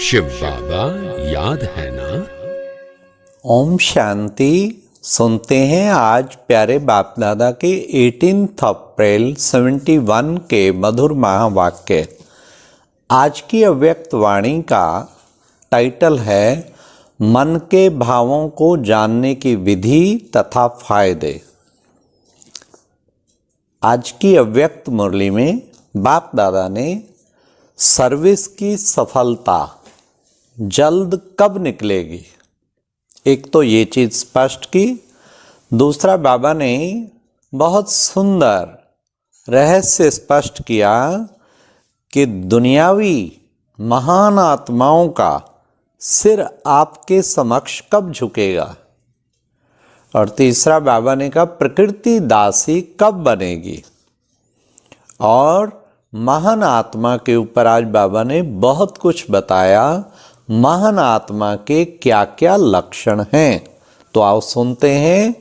शिव बाबा याद है ना। ओम शांति। सुनते हैं आज प्यारे बाप दादा के 18 अप्रैल 71 के मधुर महावाक्य। आज की अव्यक्त वाणी का टाइटल है मन के भावों को जानने की विधि तथा फायदे। आज की अव्यक्त मुरली में बाप दादा ने सर्विस की सफलता जल्द कब निकलेगी, एक तो ये चीज़ स्पष्ट की। दूसरा, बाबा ने बहुत सुंदर रहस्य स्पष्ट किया कि दुनियावी महान आत्माओं का सिर आपके समक्ष कब झुकेगा। और तीसरा, बाबा ने कहा प्रकृति दासी कब बनेगी। और महान आत्मा के ऊपर आज बाबा ने बहुत कुछ बताया, महान आत्मा के क्या क्या लक्षण हैं। तो आओ सुनते हैं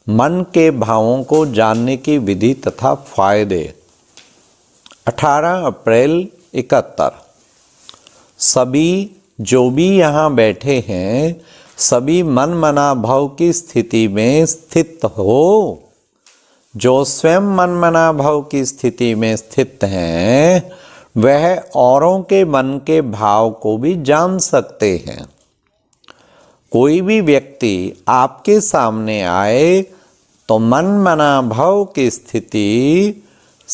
मन के भावों को जानने की विधि तथा फायदे। 18 अप्रैल 71। सभी जो भी यहाँ बैठे हैं, सभी मन मना भाव की स्थिति में स्थित हो। जो स्वयं मन मना भाव की स्थिति में स्थित हैं, वह औरों के मन के भाव को भी जान सकते हैं। कोई भी व्यक्ति आपके सामने आए तो मन मना भाव की स्थिति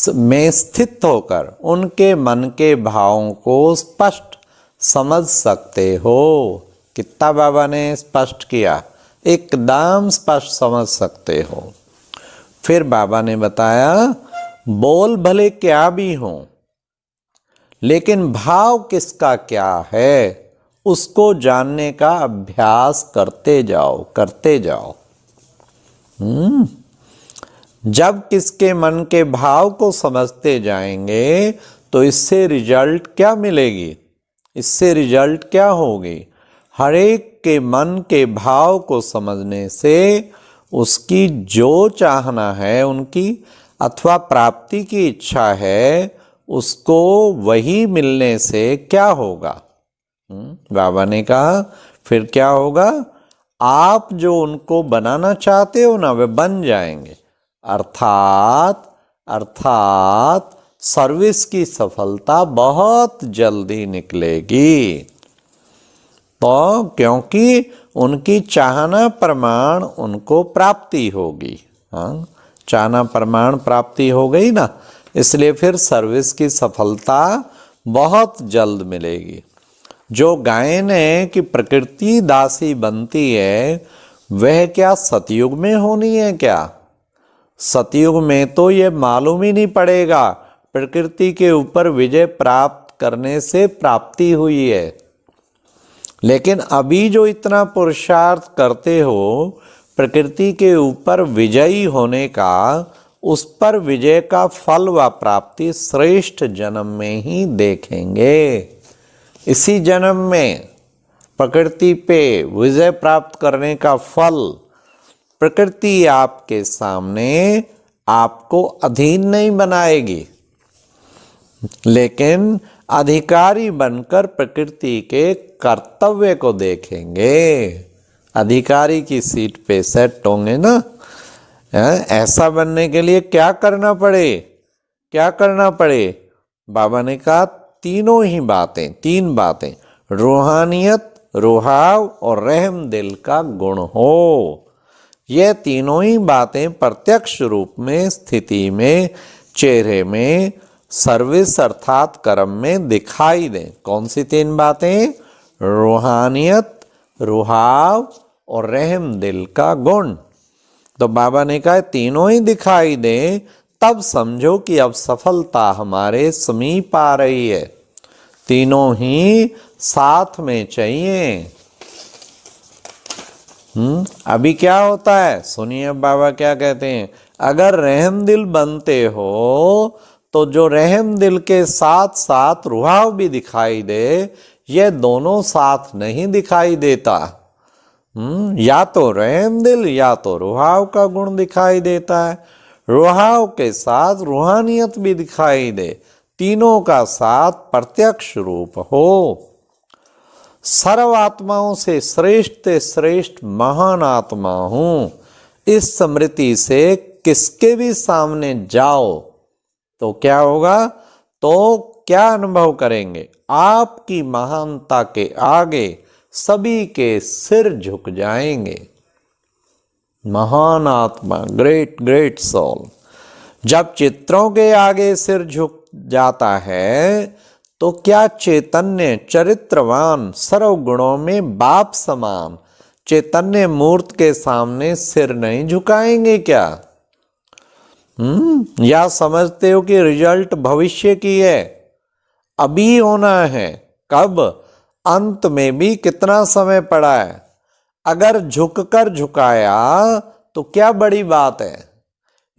में स्थित होकर उनके मन के भावों को स्पष्ट समझ सकते हो। कितना बाबा ने स्पष्ट किया, एकदम स्पष्ट समझ सकते हो। फिर बाबा ने बताया बोल भले क्या भी हों, लेकिन भाव किसका क्या है उसको जानने का अभ्यास करते जाओ। जब किसके मन के भाव को समझते जाएंगे तो इससे रिजल्ट क्या मिलेगी, इससे रिजल्ट क्या होगी। हर एक के मन के भाव को समझने से उसकी जो चाहना है, उनकी अथवा प्राप्ति की इच्छा है, उसको वही मिलने से क्या होगा। बाबा ने कहा फिर क्या होगा, आप जो उनको बनाना चाहते हो ना, वे बन जाएंगे। अर्थात सर्विस की सफलता बहुत जल्दी निकलेगी। तो क्योंकि उनकी चाहना प्रमाण उनको प्राप्ति होगी। हाँ, चाहना प्रमाण प्राप्ति हो गई ना, इसलिए फिर सर्विस की सफलता बहुत जल्द मिलेगी। जो गायन है कि प्रकृति दासी बनती है, वह क्या सतयुग में होनी है क्या। सतयुग में तो ये मालूम ही नहीं पड़ेगा प्रकृति के ऊपर विजय प्राप्त करने से प्राप्ति हुई है। लेकिन अभी जो इतना पुरुषार्थ करते हो प्रकृति के ऊपर विजयी होने का, उस पर विजय का फल व प्राप्ति श्रेष्ठ जन्म में ही देखेंगे। इसी जन्म में प्रकृति पे विजय प्राप्त करने का फल, प्रकृति आपके सामने आपको अधीन नहीं बनाएगी, लेकिन अधिकारी बनकर प्रकृति के कर्तव्य को देखेंगे। अधिकारी की सीट पे सेट होंगे ना। ऐसा बनने के लिए क्या करना पड़े। बाबा ने कहा तीन बातें, रूहानियत, रुहाव और रहम दिल का गुण हो। यह तीनों ही बातें प्रत्यक्ष रूप में स्थिति में, चेहरे में, सर्विस अर्थात कर्म में दिखाई दें। कौन सी तीन बातें? रूहानियत, रुहाव और रहम दिल का गुण। तो बाबा ने कहा तीनों ही दिखाई दें, तब समझो कि अब सफलता हमारे समीप आ रही है। तीनों ही साथ में चाहिए। अभी क्या होता है सुनिए, अब बाबा क्या कहते हैं। अगर रहम दिल बनते हो तो जो रहम दिल के साथ साथ रुहाव भी दिखाई दे, ये दोनों साथ नहीं दिखाई देता। या तो रहम दिल या तो रुहाव का गुण दिखाई देता है, रुहाव के साथ रूहानियत भी दिखाई दे, तीनों का साथ प्रत्यक्ष रूप हो। सर्व आत्माओं से श्रेष्ठ महान आत्मा हूं। इस स्मृति से किसके भी सामने जाओ तो क्या होगा, तो क्या अनुभव करेंगे, आपकी महानता के आगे सभी के सिर झुक जाएंगे। महान आत्मा, ग्रेट सोल, जब चित्रों के आगे सिर झुक जाता है तो क्या चैतन्य चरित्रवान सर्वगुणों में बाप समान चैतन्य मूर्त के सामने सिर नहीं झुकाएंगे क्या? या समझते हो कि रिजल्ट भविष्य की है, अभी होना है? कब? अंत में भी कितना समय पड़ा है। अगर झुककर झुकाया तो क्या बड़ी बात है।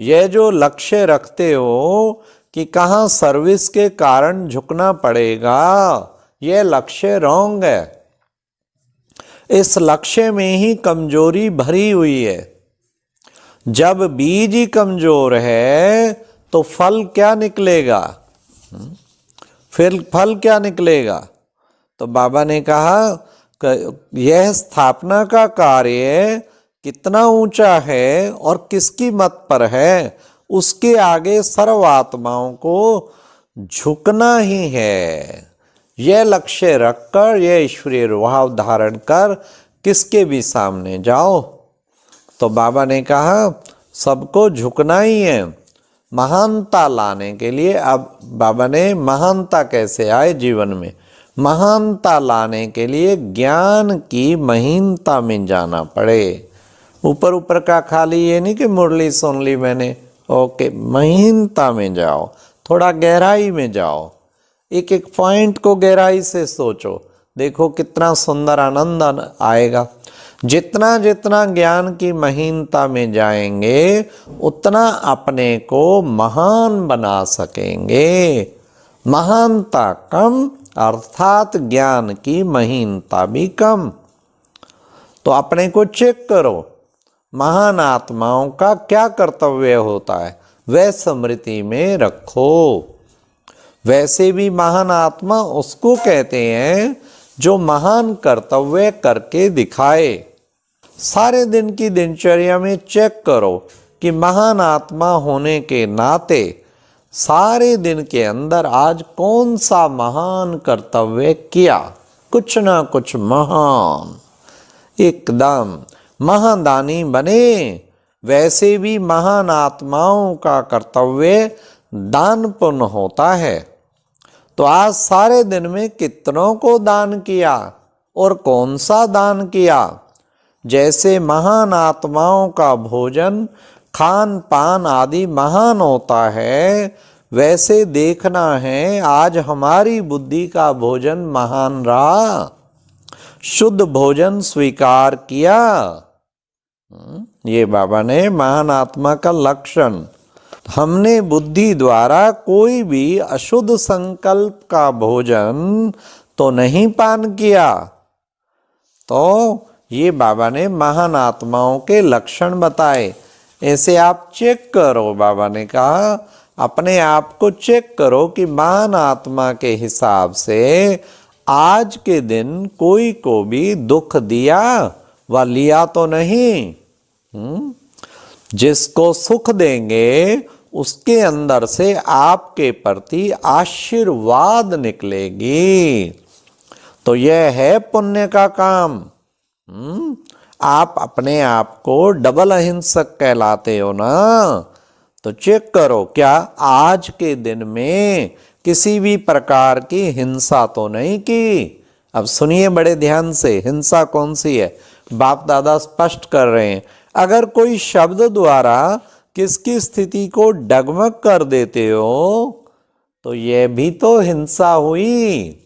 यह जो लक्ष्य रखते हो कि कहाँ सर्विस के कारण झुकना पड़ेगा, यह लक्ष्य रॉन्ग है। इस लक्ष्य में ही कमजोरी भरी हुई है। जब बीज ही कमजोर है तो फल क्या निकलेगा? फिर फल क्या निकलेगा? तो बाबा ने कहा कि यह स्थापना का कार्य कितना ऊंचा है और किसकी मत पर है, उसके आगे सर्व आत्माओं को झुकना ही है। यह लक्ष्य रखकर, यह ईश्वरीय भाव धारण कर किसके भी सामने जाओ। तो बाबा ने कहा सबको झुकना ही है महानता लाने के लिए। अब बाबा ने महानता कैसे आए जीवन में, महानता लाने के लिए ज्ञान की महीनता में जाना पड़े। ऊपर ऊपर का खाली ये नहीं कि मुरली सुन ली मैंने, ओके, महीनता में जाओ, थोड़ा गहराई में जाओ, एक एक पॉइंट को गहराई से सोचो, देखो कितना सुंदर आनंद आएगा। जितना जितना ज्ञान की महीनता में जाएंगे उतना अपने को महान बना सकेंगे। महानता कम अर्थात ज्ञान की महीनता भी कम। तो अपने को चेक करो, महान आत्माओं का क्या कर्तव्य होता है वह स्मृति में रखो। वैसे भी महान आत्मा उसको कहते हैं जो महान कर्तव्य करके दिखाए। सारे दिन की दिनचर्या में चेक करो कि महान आत्मा होने के नाते सारे दिन के अंदर आज कौन सा महान कर्तव्य किया, कुछ ना कुछ महान, एकदम महादानी बने। वैसे भी महान आत्माओं का कर्तव्य दान पुण्य होता है। तो आज सारे दिन में कितनों को दान किया और कौन सा दान किया? जैसे महान आत्माओं का भोजन खान पान आदि महान होता है, वैसे देखना है आज हमारी बुद्धि का भोजन महान रहा, शुद्ध भोजन स्वीकार किया। ये बाबा ने महान आत्मा का लक्षण, हमने बुद्धि द्वारा कोई भी अशुद्ध संकल्प का भोजन तो नहीं पान किया। तो ये बाबा ने महान आत्माओं के लक्षण बताए। ऐसे आप चेक करो, बाबा ने कहा अपने आप को चेक करो कि महान आत्मा के हिसाब से आज के दिन कोई को भी दुख दिया व लिया तो नहीं। जिसको सुख देंगे उसके अंदर से आपके प्रति आशीर्वाद निकलेगी। तो यह है पुण्य का काम। आप अपने आप को डबल अहिंसक कहलाते हो ना। तो चेक करो क्या आज के दिन में किसी भी प्रकार की हिंसा तो नहीं की। अब सुनिए बड़े ध्यान से, हिंसा कौन सी है बाप दादा स्पष्ट कर रहे हैं। अगर कोई शब्द द्वारा किसकी स्थिति को डगमग कर देते हो तो यह भी तो हिंसा हुई।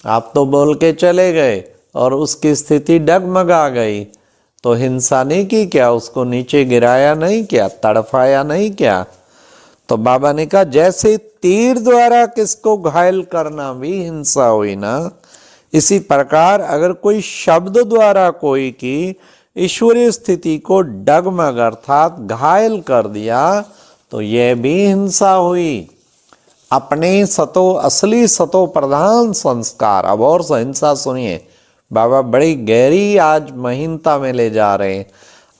आप तो बोल के चले गए और उसकी स्थिति डगमगा गई, तो हिंसा नहीं की क्या? उसको नीचे गिराया नहीं क्या? तड़फाया नहीं क्या? तो बाबा ने कहा जैसे तीर द्वारा किसको घायल करना भी हिंसा हुई ना, इसी प्रकार अगर कोई शब्द द्वारा कोई की ईश्वरीय स्थिति को डगमग अर्थात घायल कर दिया तो यह भी हिंसा हुई। अपने असली सतो प्रधान संस्कार। अब और हिंसा सुनिए, बाबा बड़ी गहरी आज महीनता में ले जा रहे हैं।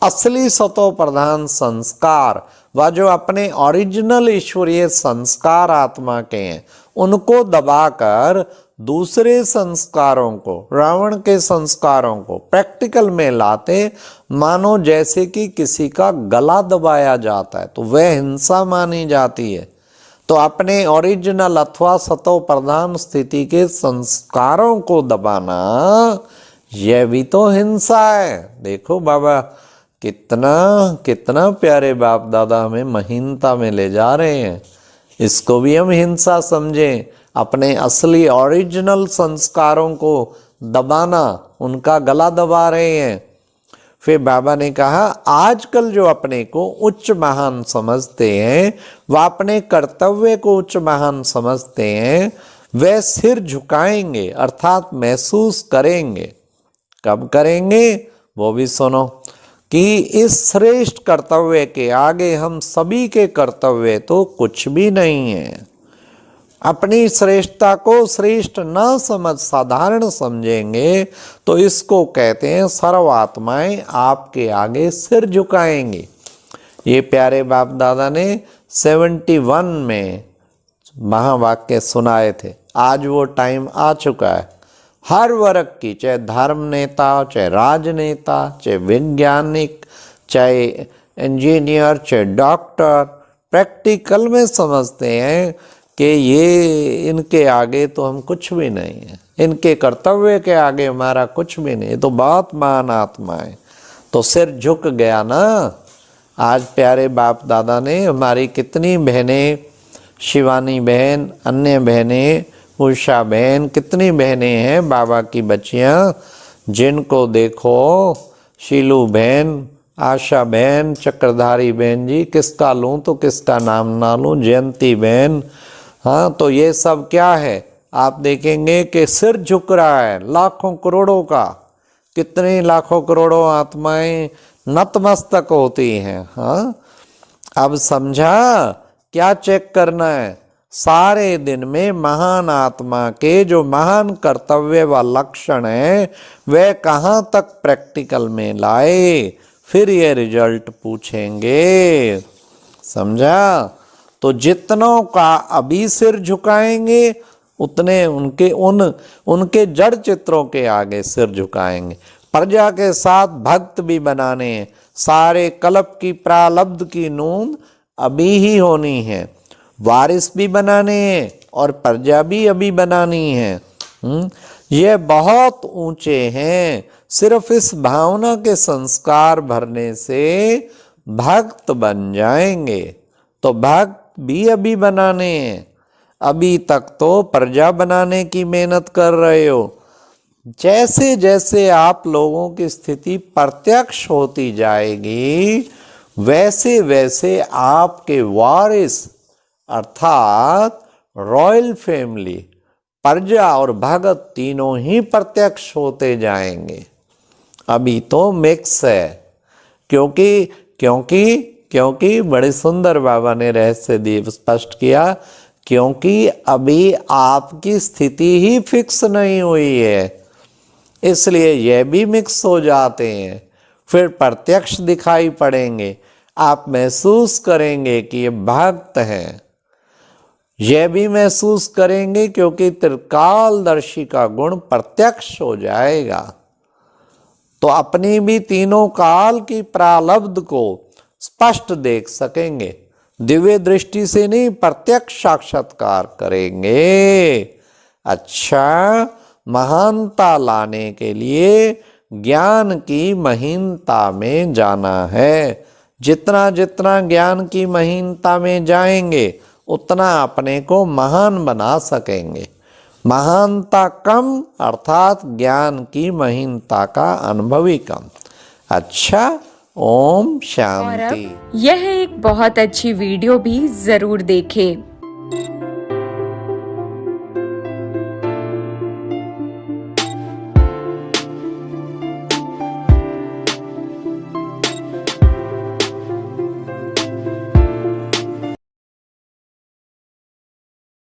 असली सतो प्रधान संस्कार व जो अपने ओरिजिनल ईश्वरीय संस्कार आत्मा के हैं, उनको दबाकर दूसरे संस्कारों को, रावण के संस्कारों को प्रैक्टिकल में लाते, मानो जैसे कि किसी का गला दबाया जाता है, तो वह हिंसा मानी जाती है। तो अपने ओरिजिनल अथवा सतो प्रधान स्थिति के संस्कारों को दबाना, यह भी तो हिंसा है। देखो बाबा कितना कितना प्यारे बाप दादा हमें महीनता में ले जा रहे हैं। इसको भी हम हिंसा समझें। अपने असली ओरिजिनल संस्कारों को दबाना, उनका गला दबा रहे हैं। फिर बाबा ने कहा आजकल जो अपने को उच्च महान समझते हैं, वह अपने कर्तव्य को उच्च महान समझते हैं, वे सिर झुकाएंगे अर्थात महसूस करेंगे। कब करेंगे वो भी सुनो, कि इस श्रेष्ठ कर्तव्य के आगे हम सभी के कर्तव्य तो कुछ भी नहीं है। अपनी श्रेष्ठता को श्रेष्ठ न समझ साधारण समझेंगे तो इसको कहते हैं सर्वात्माएं आपके आगे सिर झुकाएंगे। ये प्यारे बाप दादा ने 71 में महावाक्य सुनाए थे। आज वो टाइम आ चुका है। हर वर्ग की, चाहे धर्म नेता, चाहे राजनेता, चाहे वैज्ञानिक, चाहे इंजीनियर, चाहे डॉक्टर, प्रैक्टिकल में समझते हैं कि ये इनके आगे तो हम कुछ भी नहीं है, इनके कर्तव्य के आगे हमारा कुछ भी नहीं। तो बहुत महान आत्मा है। तो सिर झुक गया ना। आज प्यारे बाप दादा ने हमारी कितनी बहनें, शिवानी बहन, अन्य बहनें, उषा बहन, कितनी बहनें हैं बाबा की बच्चियां, जिनको देखो, शीलू बहन, आशा बहन, चक्रधारी बहन जी, किसका लूँ तो किसका नाम ना लूँ, जयंती बहन। हाँ, तो ये सब क्या है, आप देखेंगे कि सिर झुक रहा है लाखों करोड़ों का। कितने लाखों करोड़ों आत्माएं नतमस्तक होती हैं। हाँ, अब समझा क्या चेक करना है। सारे दिन में महान आत्मा के जो महान कर्तव्य व लक्षण है, वे कहाँ तक प्रैक्टिकल में लाए, फिर ये रिजल्ट पूछेंगे। समझा। तो जितनों का अभी सिर झुकाएंगे, उतने उनके जड़ चित्रों के आगे सिर झुकाएंगे। प्रजा के साथ भक्त भी बनाने हैं। सारे कल्प की प्रारब्ध की नूंद अभी ही होनी है। वारिस भी बनाने हैं और प्रजा भी अभी बनानी है। ये बहुत ऊंचे हैं। सिर्फ इस भावना के संस्कार भरने से भक्त बन जाएंगे। तो भक्त भी अभी बनाने हैं। अभी तक तो प्रजा बनाने की मेहनत कर रहे हो। जैसे जैसे आप लोगों की स्थिति प्रत्यक्ष होती जाएगी, वैसे वैसे आपके वारिस अर्थात रॉयल फैमिली, प्रजा और भगत तीनों ही प्रत्यक्ष होते जाएंगे। अभी तो मिक्स है। क्योंकि बड़े सुंदर बाबा ने रहस्य दिए, स्पष्ट किया, क्योंकि अभी आपकी स्थिति ही फिक्स नहीं हुई है, इसलिए यह भी मिक्स हो जाते हैं। फिर प्रत्यक्ष दिखाई पड़ेंगे। आप महसूस करेंगे कि ये भक्त हैं। यह भी महसूस करेंगे क्योंकि त्रिकालदर्शी का गुण प्रत्यक्ष हो जाएगा। तो अपनी भी तीनों काल की प्रारब्ध को स्पष्ट देख सकेंगे। दिव्य दृष्टि से नहीं, प्रत्यक्ष साक्षात्कार करेंगे। अच्छा, महानता लाने के लिए ज्ञान की महीनता में जाना है। जितना जितना ज्ञान की महीनता में जाएंगे, उतना अपने को महान बना सकेंगे। महानता कम अर्थात ज्ञान की महीनता का अनुभव ही कम। अच्छा, ओम शांति। यह एक बहुत अच्छी वीडियो भी जरूर देखें।